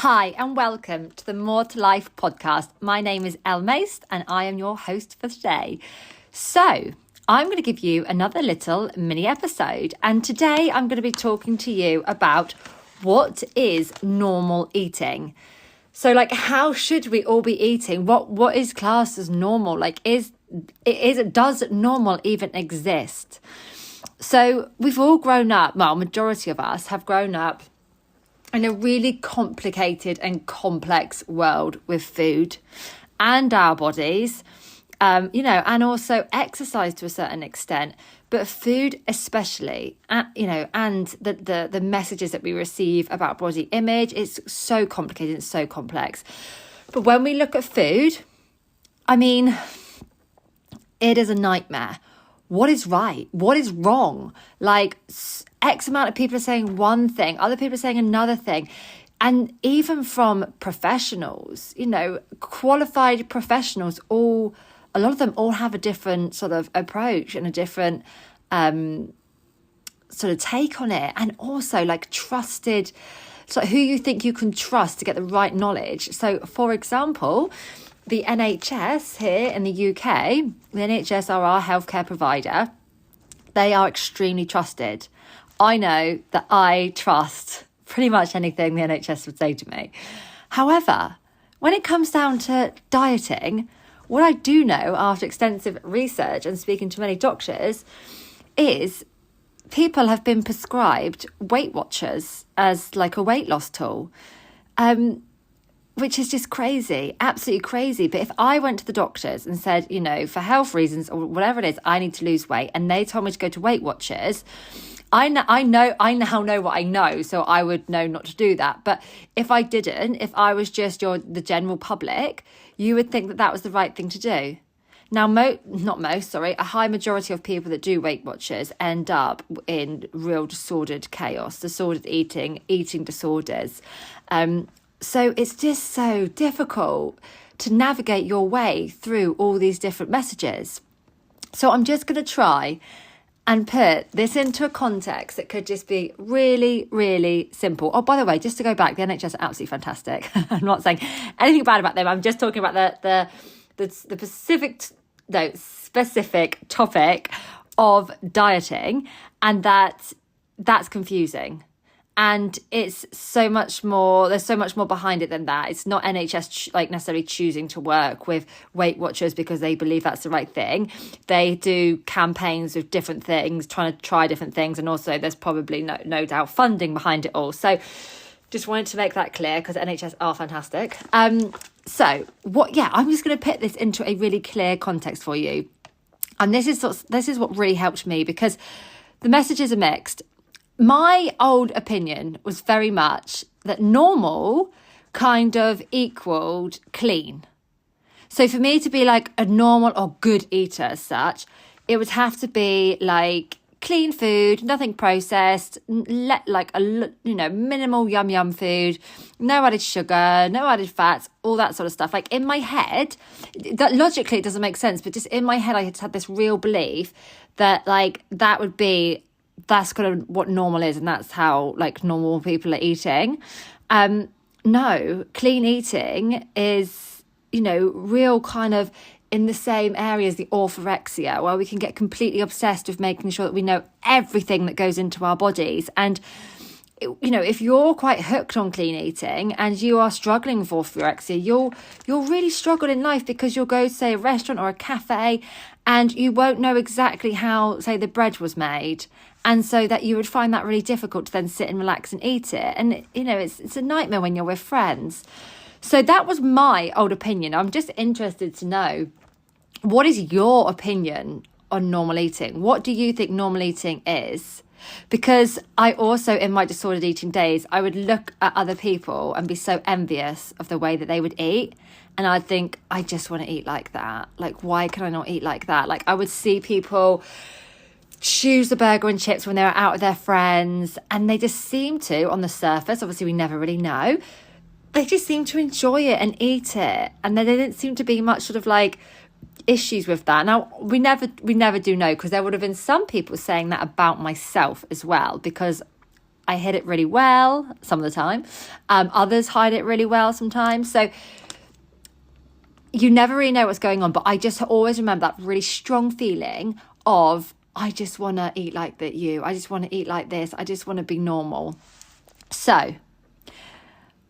Hi and welcome to the More to Life podcast. My name is Elle Mace and I am your host for today. So I'm going to give you another little mini episode, and today I'm going to be talking to you about what is normal eating. So how should we all be eating? What is classed as normal? Does normal even exist? So we've all grown up, well, majority of us have grown up in a really complicated and complex world with food and our bodies, and also exercise to a certain extent, but food especially, and the messages that we receive about body image, it's so complicated, it's so complex. But when we look at food, it is a nightmare. What is right? What is wrong? X amount of people are saying one thing, other people are saying another thing. And even from professionals, qualified professionals, a lot of them all have a different sort of approach and a different sort of take on it. And also trusted, so who you think you can trust to get the right knowledge. So for example, the NHS here in the UK, the NHS are our healthcare provider. They are extremely trusted. I know that I trust pretty much anything the NHS would say to me. However, when it comes down to dieting, what I do know after extensive research and speaking to many doctors is people have been prescribed Weight Watchers as a weight loss tool. Which is just crazy, absolutely crazy. But if I went to the doctors and said, for health reasons or whatever it is, I need to lose weight, and they told me to go to Weight Watchers, I now know what I know, so I would know not to do that. But if I didn't, if I was just the general public, you would think that was the right thing to do. Now, a high majority of people that do Weight Watchers end up in real disordered chaos, disordered eating disorders. So it's just so difficult to navigate your way through all these different messages. So I'm just going to try and put this into a context that could just be really, really simple. Oh, by the way, just to go back, the NHS are absolutely fantastic. I'm not saying anything bad about them. I'm just talking about the specific topic of dieting, and that's confusing. And it's so much more, there's so much more behind it than that. It's not NHS necessarily choosing to work with Weight Watchers because they believe that's the right thing. They do campaigns with different things, trying to try different things. And also there's probably no doubt funding behind it all. So just wanted to make that clear because NHS are fantastic. I'm just going to put this into a really clear context for you. And this is what really helped me, because the messages are mixed. My old opinion was very much that normal kind of equaled clean. So for me to be a normal or good eater as such, it would have to be clean food, nothing processed, minimal yum food, no added sugar, no added fats, all that sort of stuff. In my head, that logically it doesn't make sense, but just in my head I had this real belief that that would be, that's kind of what normal is, and that's how normal people are eating. No, clean eating is, real kind of in the same area as the orthorexia, where we can get completely obsessed with making sure that we know everything that goes into our bodies. And if you're quite hooked on clean eating and you are struggling with orthorexia, you'll really struggle in life, because you'll go to, say, a restaurant or a cafe and you won't know exactly how, say, the bread was made. And so that you would find that really difficult to then sit and relax and eat it. And, it's a nightmare when you're with friends. So that was my old opinion. I'm just interested to know, what is your opinion on normal eating? What do you think normal eating is? Because I also, in my disordered eating days, I would look at other people and be so envious of the way that they would eat. And I'd think, I just want to eat like that. Why can I not eat like that? I would see people choose the burger and chips when they were out with their friends, and they just seem to, on the surface, obviously we never really know, they just seem to enjoy it and eat it. And there didn't seem to be much sort of issues with that. Now, we never do know, because there would have been some people saying that about myself as well, because I hid it really well some of the time. Others hide it really well sometimes. So you never really know what's going on. But I just always remember that really strong feeling of, I just want to eat like you. I just want to eat like this. I just want to be normal. So,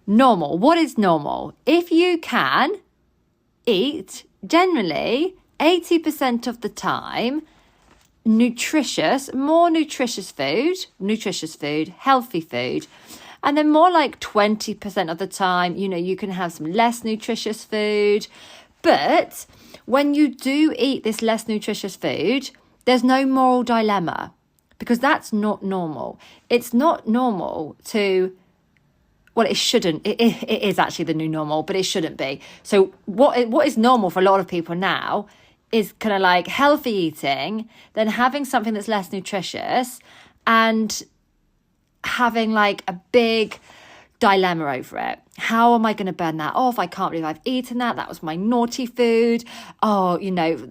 normal. What is normal? If you can eat generally 80% of the time more nutritious food, healthy food, and then more like 20% of the time, you can have some less nutritious food. But when you do eat this less nutritious food, there's no moral dilemma, because that's not normal. It's not normal to, well, it shouldn't. It is actually the new normal, but it shouldn't be. So what is normal for a lot of people now is kind of like healthy eating, then having something that's less nutritious, and having like a big dilemma over it. How am I going to burn that off? I can't believe I've eaten that. That was my naughty food. Oh,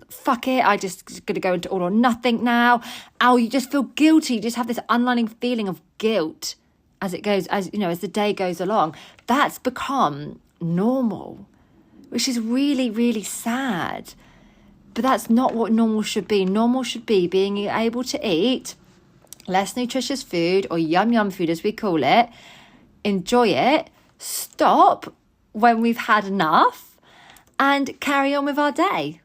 fuck it. I just going to go into all or nothing now. Oh, you just feel guilty. You just have this underlying feeling of guilt as it goes, as the day goes along. That's become normal, which is really, really sad. But that's not what normal should be. Normal should be being able to eat less nutritious food, or yum food as we call it, enjoy it, stop when we've had enough, and carry on with our day.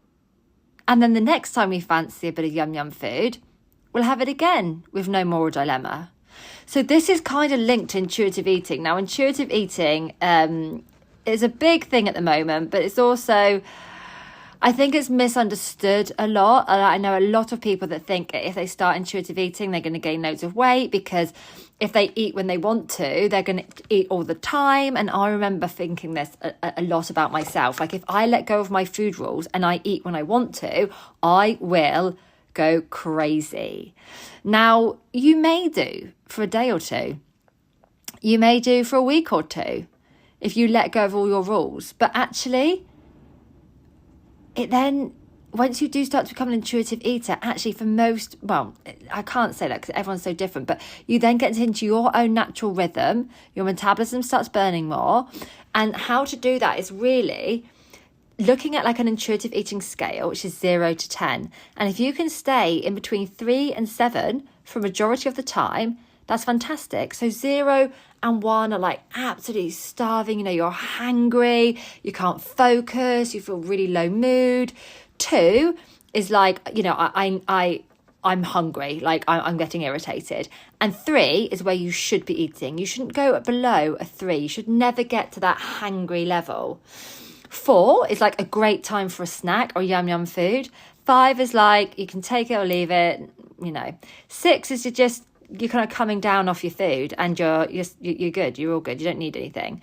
And then the next time we fancy a bit of yum food, we'll have it again with no moral dilemma. So this is kind of linked to intuitive eating. Now, intuitive eating is a big thing at the moment, but it's also, I think it's misunderstood a lot. I know a lot of people that think if they start intuitive eating, they're going to gain loads of weight, because if they eat when they want to, they're going to eat all the time. And I remember thinking this a lot about myself. Like, if I let go of my food rules and I eat when I want to, I will go crazy. Now, you may do for a day or two. You may do for a week or two if you let go of all your rules. But actually, it then, once you do start to become an intuitive eater, actually for most, well, I can't say that because everyone's so different, but you then get into your own natural rhythm, your metabolism starts burning more. And how to do that is really looking at like an intuitive eating scale, which is 0 to 10. And if you can stay in between 3 and 7 for a majority of the time, that's fantastic. So 0 and 1 are like absolutely starving, you're hangry, you can't focus, you feel really low mood. 2 is like, I'm hungry, like I'm getting irritated. And 3 is where you should be eating. You shouldn't go below a 3. You should never get to that hangry level. 4 is like a great time for a snack or yum food. 5 is like, you can take it or leave it, 6 is you're kind of coming down off your food and you're good. You're all good. You don't need anything.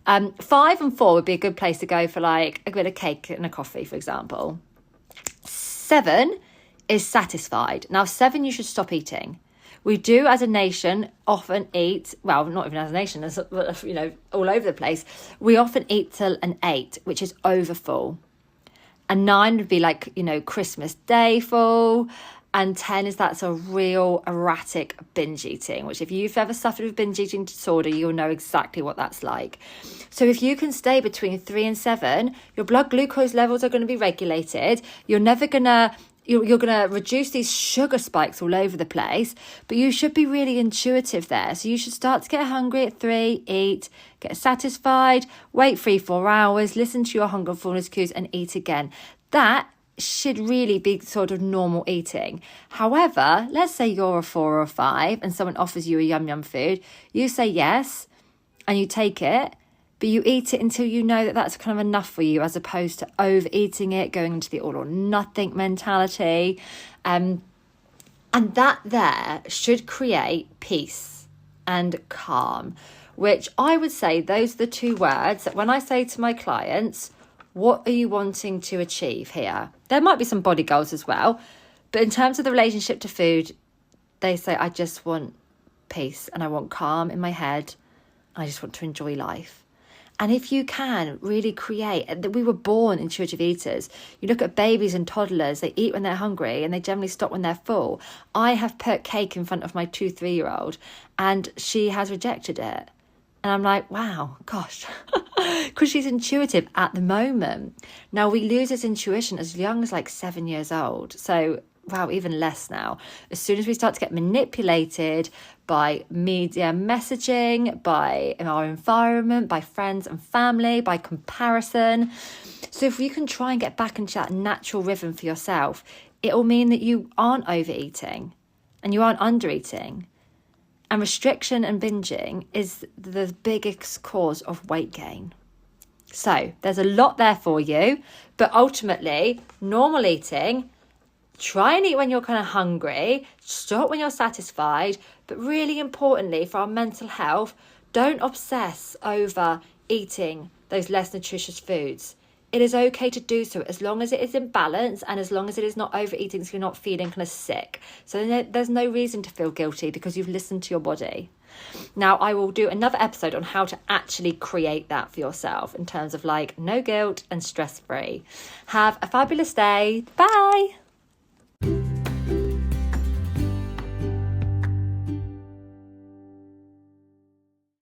5 and 4 would be a good place to go for like a bit of cake and a coffee, for example. 7 is satisfied. Now, 7, you should stop eating. We do as a nation often eat, well, not even as a nation, as all over the place. We often eat till an 8, which is overfull. And 9 would be like, Christmas Day full. And 10 is that's a real erratic binge eating, which if you've ever suffered with binge eating disorder, you'll know exactly what that's like. So if you can stay between 3 and 7, your blood glucose levels are going to be regulated. You're going to reduce these sugar spikes all over the place, but you should be really intuitive there. So you should start to get hungry at 3, eat, get satisfied, wait 3-4 hours, listen to your hunger and fullness cues and eat again. That should really be sort of normal eating. However, let's say you're a 4 or a 5 and someone offers you a yum food. You say yes and you take it, but you eat it until you know that that's kind of enough for you, as opposed to overeating it, going into the all or nothing mentality. And that there should create peace and calm, which I would say those are the 2 words that when I say to my clients, what are you wanting to achieve here? There might be some body goals as well, but in terms of the relationship to food, they say, I just want peace and I want calm in my head. I just want to enjoy life. And if you can really create, we were born intuitive eaters. You look at babies and toddlers, they eat when they're hungry and they generally stop when they're full. I have put cake in front of my 2-3-year-old and she has rejected it. And I'm like, wow, gosh, because she's intuitive at the moment. Now, we lose this intuition as young as like 7 years old. So, wow, even less now. As soon as we start to get manipulated by media messaging, by our environment, by friends and family, by comparison. So if you can try and get back into that natural rhythm for yourself, it will mean that you aren't overeating and you aren't undereating. And restriction and binging is the biggest cause of weight gain. So there's a lot there for you, but ultimately, normal eating, try and eat when you're kind of hungry, stop when you're satisfied, but really importantly for our mental health, don't obsess over eating those less nutritious foods. It is okay to do so as long as it is in balance and as long as it is not overeating so you're not feeling kind of sick. So there's no reason to feel guilty because you've listened to your body. Now, I will do another episode on how to actually create that for yourself in terms of like no guilt and stress-free. Have a fabulous day. Bye.